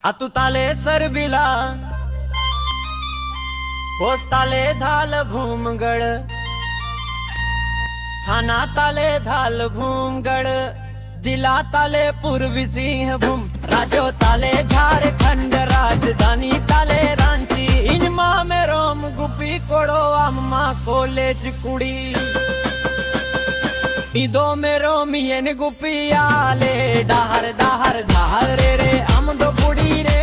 आतुताले सरबिला पोस्ताले धाल भूमगड थाना ताले धाल भूमगड जिला ताले पूर्वी सिंहभूम राजो ताले झारखंड राजधानी ताले रांची इनमा में रोम गुपी कोड़ो अम्मा कॉलेज कुड़ी इदो में रोमियन गुपी आले डाहर डाहर डाहर रे रे हम दो कुड़ी रे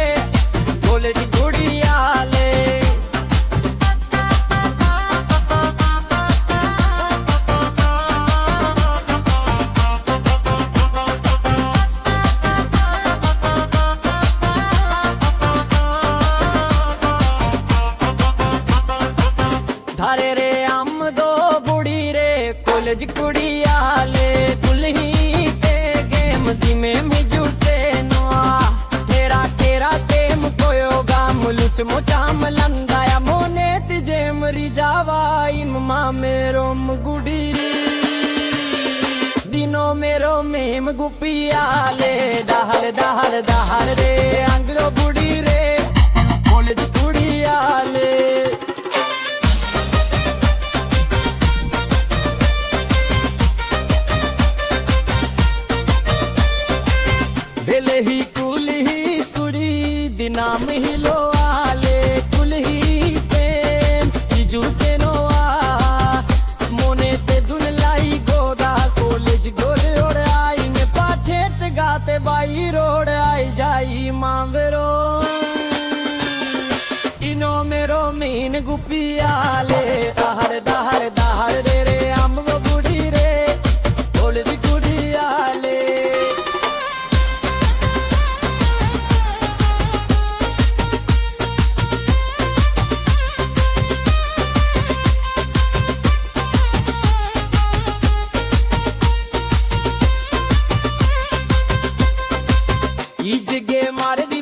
कॉलेज कुड़ी आले धारे रे हम दो बुड़ी रे कॉलेज कुड़ी आले दुल्ही ते गेम धीमे मिजू से नोआ तेरा तेरा तेम कोयो गाम लुच मोचाम लंगाया मोने तिजे मरी जावा इम्मा मेरो गुड़ी दिनों मेरो मेम गुपी आले डाहल डाहल डाहर रे अंगलो बुड़ी रे कॉलेज कुड़ी आले बेले ही कुल ही कुड़ी दिनाम ही लो आले कुल ही पेम जीजू से नोआ मोने ते दुनलाई गोदा कॉलेज गोले ओड़ आई ने पाछे ते गाते बाई रोड आई जाई मांवेरो इनो मेरो मीन गुपी आले दाहर दाहर दाहर रे रे हम वो बुढ़ी रे कॉलेज कुड़ी आले ಈ ಜಿಗೆ ಮಾರದಿ